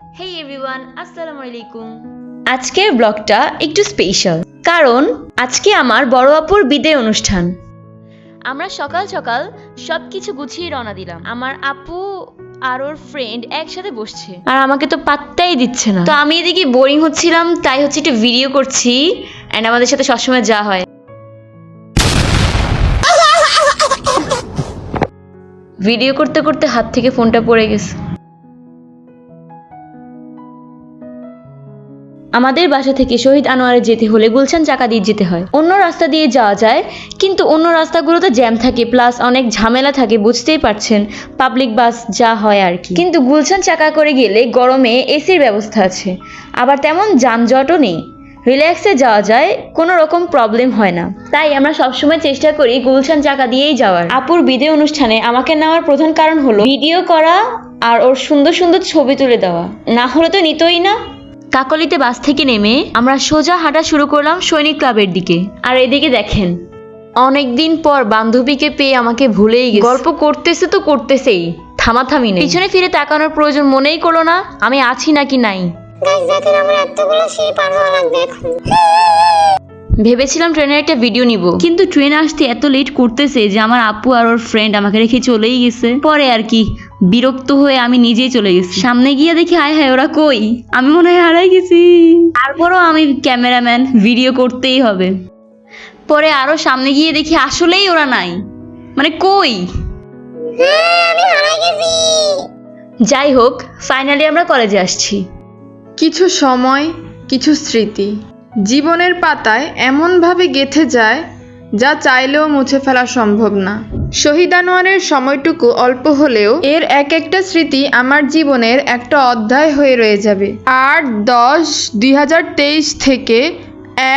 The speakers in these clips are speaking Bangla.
হেই এভরিওয়ান, আসসালামু আলাইকুম। আজকের ব্লগটা একটু স্পেশাল, কারণ আজকে আমার বড় আপুর বিদায় অনুষ্ঠান। আমরা সকাল সকাল সবকিছু গুছিয়ে রওনা দিলাম। আমার আপু আর ওর ফ্রেন্ড একসাথে বসছে, আর আমাকে তো পাত্তাই দিচ্ছে না। তো আমি এদিকে বোরিং হচ্ছিলাম, তাই হচ্ছে একটু ভিডিও করছি। অ্যান্ড আমাদের সাথে সবসময় যা হয়, ভিডিও করতে করতে হাত থেকে ফোনটা পড়ে গেছে। আমাদের বাসা থেকে শহীদ আনোয়ারে যেতে হলে গুলশান চাকা দিয়ে যেতে হয়। অন্য রাস্তা দিয়ে যাওয়া যায়, কিন্তু অন্য রাস্তাগুলোতে জ্যাম থাকে, প্লাস অনেক ঝামেলা থাকে, বুঝতেই পারছেন, পাবলিক বাস যা হয় আর কি। কিন্তু গুলশান চাকা করে গেলে গরমে এসির ব্যবস্থা আছে, আবার তেমন যানজটও নেই, রিল্যাক্সে যাওয়া যায়, কোনো রকম প্রবলেম হয় না। তাই আমরা সবসময় চেষ্টা করি গুলশান চাকা দিয়েই যাওয়ার। আপুর বিদায় অনুষ্ঠানে আমাকে নেওয়ার প্রধান কারণ হলো ভিডিও করা আর ওর সুন্দর সুন্দর ছবি তুলে দেওয়া, না হলে তো নিতই না। কাকলিতে বাস থেকে নেমে আমরা সোজা হাঁটা শুরু করলাম সৈনিক ক্লাবের দিকে। আর এদিকে দেখেন, অনেকদিন পর বান্ধবীকে পেয়ে আমাকে ভুলেই গেছে। গল্প করতেছে তো করতেছেই, থামাথামি নেই। পিছনে ফিরে তাকানোর প্রয়োজন মনেই করলো না আমি আছি নাকি নাই। ভেবেছিলাম ট্রেনের একটা ভিডিও নিব, কিন্তু ট্রেন আসতে এত লেট করতেছে যে আমার আপু আর ওর ফ্রেন্ড আমাকে রেখে চলেই গেছে। পরে আর কি বিরক্ত হয়ে আমি নিজেই চলে গেছি। সামনে গিয়ে দেখি হায় হায় ওরা কই, আমি মনে হয় হারাই গেছি। তারপরও আমি ক্যামেরাম্যান, ভিডিও করতেই হবে। পরে আরো সামনে গিয়ে দেখি আসলেই ওরা নাই, মানে কই। যাই হোক, ফাইনালি আমরা কলেজে আসছি। কিছু সময়, কিছু স্মৃতি জীবনের পাতায় এমনভাবে গেঁথে যায় যা চাইলেও মুছে ফেলা সম্ভব না। শহীদ আনোয়ারের সময়টুকু অল্প হলেও এর এক একটা স্মৃতি আমার জীবনের একটা অধ্যায় হয়ে রয়ে যাবে। 8-10-2023 থেকে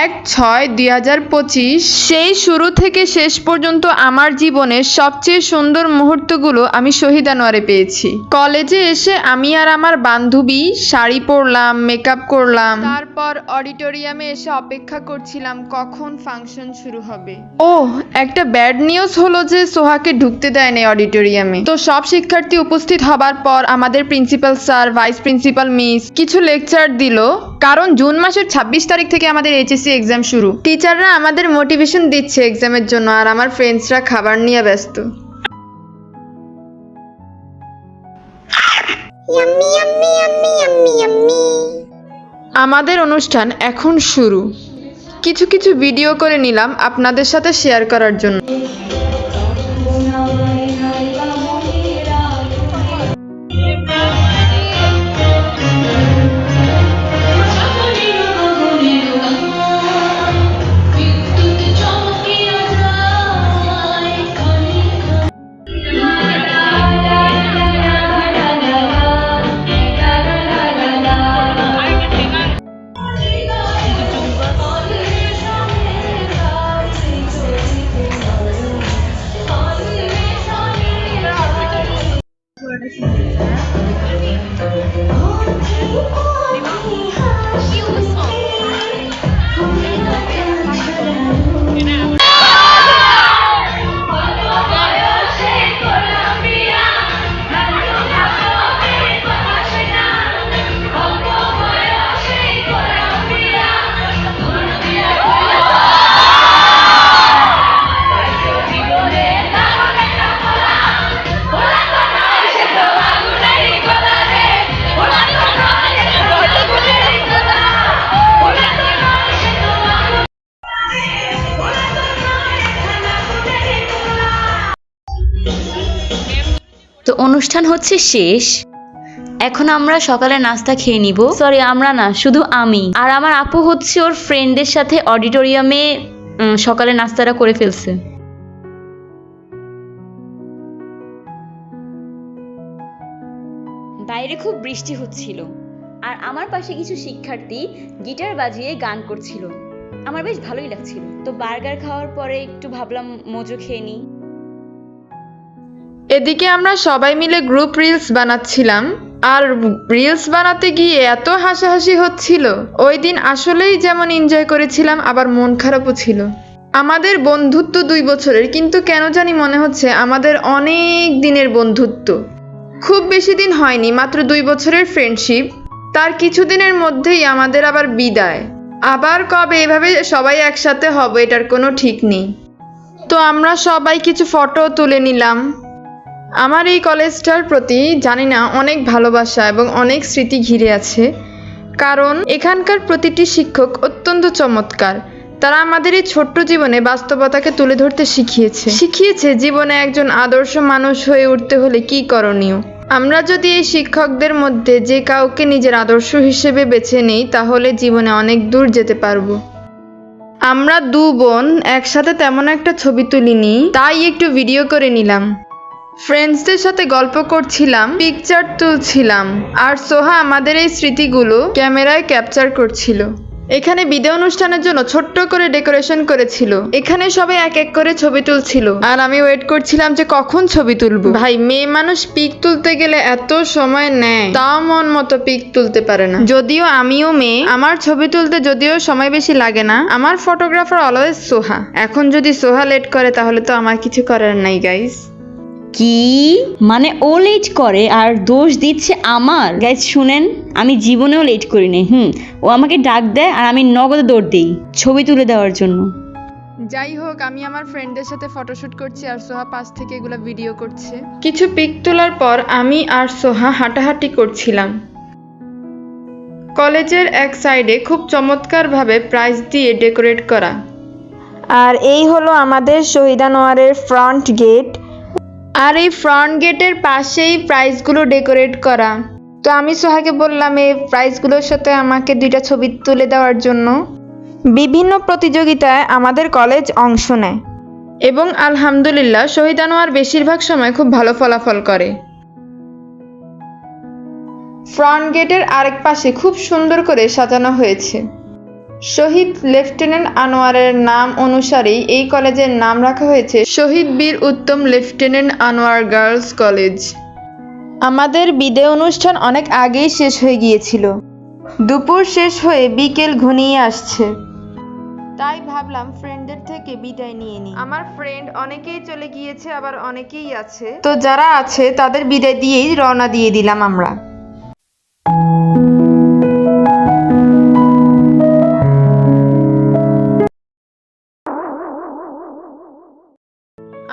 1-6-2025 সেই শুরু থেকে শেষ পর্যন্ত আমার জীবনের সবচেয়ে সুন্দর মুহূর্তগুলো আমি শহীদ আনোয়ারে পেয়েছি। কলেজে এসে আমি আর আমার বান্ধবী শাড়ি পরলাম, মেকআপ করলাম, তারপর অডিটোরিয়ামে এসে অপেক্ষা করছিলাম কখন ফাংশন শুরু হবে। একটা ব্যাড নিউজ হলো যে সোহাকে ঢুকতে দেয় না অডিটোরিয়ামে। তো সব শিক্ষার্থী উপস্থিত হবার পর আমাদের principal sir, vice principal miss কিছু লেকচার দিল, কারণ জুন মাসের 26 তারিখ থেকে আমাদের এইচএসসি এক্সাম শুরু। টিচাররা আমাদের মোটিভেশন দিচ্ছে এক্সামের জন্য, আর আমার ফ্রেন্ডসরা খাবার নিয়ে ব্যস্ত। আমাদের অনুষ্ঠান এখন শুরু। কিছু কিছু ভিডিও করে নিলাম আপনাদের সাথে শেয়ার করার জন্য। তো অনুষ্ঠান হচ্ছে শেষ, এখন আমরা সকালে নাস্তা খেয়ে নিব। সরি, আমরা না, শুধু আমি আর আমার আপু হচ্ছে ওর ফ্রেন্ডদের সাথে অডিটোরিয়ামে সকালে নাস্তাটা করে ফেলছে। বাইরে খুব বৃষ্টি হচ্ছিল, আর আমার পাশে কিছু শিক্ষার্থী গিটার বাজিয়ে গান করছিল, আমার বেশ ভালোই লাগছিল। তো বার্গার খাওয়ার পরে একটু ভাবলাম মোজো খেয়ে নিই। এদিকে আমরা সবাই মিলে গ্রুপ রিলস বানাচ্ছিলাম, আর রিলস বানাতে গিয়ে এত হাসাহাসি হচ্ছিল। ওই দিন আসলেই যেমন এনজয় করেছিলাম, আবার মন খারাপও ছিল। আমাদের বন্ধুত্ব 2 বছরের, কিন্তু কেন জানি মনে হচ্ছে আমাদের অনেক দিনের বন্ধুত্ব। খুব বেশি দিন হয়নি, মাত্র 2 বছরের ফ্রেন্ডশিপ, তার কিছুদিনের মধ্যেই আমাদের আবার বিদায়। আবার কবে এভাবে সবাই একসাথে হবে এটার কোনো ঠিক নেই। তো আমরা সবাই কিছু ফটো তুলে নিলাম। আমার এই কলেজটার প্রতি জানি না অনেক ভালোবাসা এবং অনেক স্মৃতি ঘিরে আছে, কারণ এখানকার প্রতিটি শিক্ষক অত্যন্ত চমৎকার। তারা আমাদের এই ছোট্ট জীবনে বাস্তবতাকে তুলে ধরতে শিখিয়েছে জীবনে একজন আদর্শ মানুষ হয়ে উঠতে হলে কি করণীয়। আমরা যদি এই শিক্ষকদের মধ্যে যে কাউকে নিজের আদর্শ হিসেবে বেছে নেই তাহলে জীবনে অনেক দূর যেতে পারবো। আমরা দু বোন একসাথে তেমন একটা ছবি তুলিনি, তাই একটু ভিডিও করে নিলাম। ফ্রেন্ডসদের সাথে গল্প করছিলাম, পিকচার তুলছিলাম, আর সোহা আমাদের এই স্মৃতিগুলো ক্যামেরায় ক্যাপচার করছিল। এখানে বিদায় অনুষ্ঠানের জন্য ছোট্ট করে ডেকোরেশন করেছিল। এখানে সবাই এক এক করে ছবি তুলছিল, আর আমি ওয়েট করছিলাম যে কখন ছবি তুলবো। ভাই, মেয়ে মানুষ পিক তুলতে গেলে এত সময় নেয়, তাও মন মতো পিক তুলতে পারে না। যদিও আমিও মেয়ে, আমার ছবি তুলতে যদিও সময় বেশি লাগে না। আমার ফটোগ্রাফার অলওয়েজ সোহা। এখন যদি সোহা লেট করে তাহলে তো আমার কিছু করার নাই গাইস। কি মানে ও লেট করে আর দোষ দিচ্ছে আমার? গাইজ শুনেন, আমি জীবনেও লেট করিনি। ও আমাকে ডাক দেয় আর আমি নগদে দৌড় দিই ছবি তুলে দেওয়ার জন্য। যাই হোক, আমি আমার ফ্রেন্ডদের সাথে ফটোশুট করছি আর সোহা পাশ থেকে এগুলো ভিডিও করছে। কিছু পিক তোলার পর আমি আর সোহা হাঁটাহাঁটি করছিলাম। কলেজের এক সাইডে খুব চমৎকারভাবে প্রাইজ দিয়ে ডেকোরেট করা। আর এই হলো আমাদের শহীদ আনোয়ারের ফ্রন্ট গেট। আর এই ফ্রন্ট গেটের পাশেই প্রাইজগুলো ডেকোরেট করা। তো আমি সোহাকে বললাম এই প্রাইজগুলোর সাথে আমাকে 2টা ছবি তুলে দেওয়ার জন্য। বিভিন্ন প্রতিযোগিতায় আমাদের কলেজ অংশ নেয় এবং আলহামদুলিল্লাহ শহীদ আনোয়ার বেশিরভাগ সময় খুব ভালো ফলাফল করে। ফ্রন্ট গেটের আরেক পাশে খুব সুন্দর করে সাজানো হয়েছে। শহীদ লেফটেন্যান্ট আনোয়ারের নাম অনুসারেই এই কলেজের নাম রাখা হয়েছে শহীদ বীর উত্তম লেফটেন্যান্ট আনোয়ার গার্লস কলেজ। আমাদের বিদায় অনুষ্ঠান অনেক আগেই শেষ হয়ে গিয়েছিল। দুপুর শেষ হয়ে বিকেল ঘনিয়ে আসছে, তাই ভাবলাম ফ্রেন্ডদের থেকে বিদায় নিয়ে নিই। আমার ফ্রেন্ড অনেকেই চলে গিয়েছে, আবার অনেকেই আছে। তো যারা আছে তাদের বিদায় দিয়েই রওনা দিয়ে দিলাম আমরা।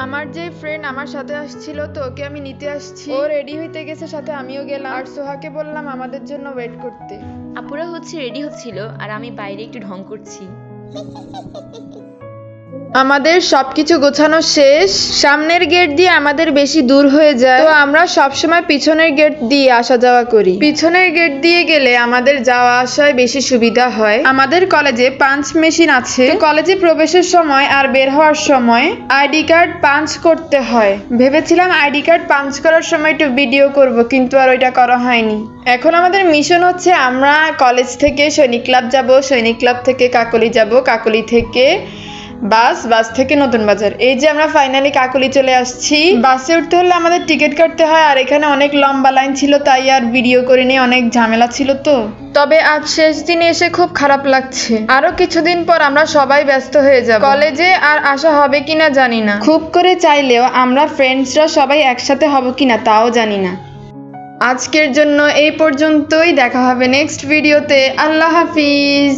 আমার যে ফ্রেন্ড আমার সাথে আসছিল, তো ওকে আমি নিতে আসছি। ও রেডি হইতে গেছে, সাথে আমিও গেলাম। আর সোহাকে বললাম আমাদের জন্য ওয়েট করতে। আপুরা রেডি হচ্ছিল আর আমি বাইরে একটু ঢং করছি। আমাদের সবকিছু গোছানো শেষ। সামনের গেট দিয়ে আমাদের বেশি দূর হয়ে যায়, তো আমরা সবসময় পিছনের গেট দিয়ে আসা যাওয়া করি। পিছনের গেট দিয়ে গেলে আমাদের যাওয়া আসায় বেশি সুবিধা হয়। আমাদের কলেজে পাঞ্চ মেশিন আছে, তো কলেজে প্রবেশের সময় আর বের হওয়ার সময় আইডি কার্ড পাঞ্চ করতে হয়। ভেবেছিলাম আইডি কার্ড পাঞ্চ করার সময় একটু ভিডিও করব, কিন্তু আর ওইটা করা হয়নি। এখন আমাদের মিশন হচ্ছে আমরা কলেজ থেকে সৈনিক ক্লাব যাব, সৈনিক ক্লাব থেকে কাকলি যাব, কাকলি থেকে বাস থেকে নতুন বাজার। এই যে আমরা ফাইনালি কাকলি চলে আসছি। বাসে উঠতে হলে আমাদের টিকিট কাটতে হয়, আর এখানে অনেক লম্বা লাইন ছিল, তাই আর ভিডিও করিনি, অনেক ঝামেলা ছিল। তো তবে আজ শেষ দিনে এসে খুব খারাপ লাগছে। আরো কিছুদিন পর আমরা সবাই ব্যস্ত হয়ে যাব, কলেজে আর আসা হবে কিনা জানি না। খুব করে চাইলেও আমরা ফ্রেন্ডসরা সবাই একসাথে হব কিনা তাও জানি না। আজকের জন্য এই পর্যন্তই, দেখা হবে নেক্সট ভিডিওতে। আল্লাহ হাফিজ।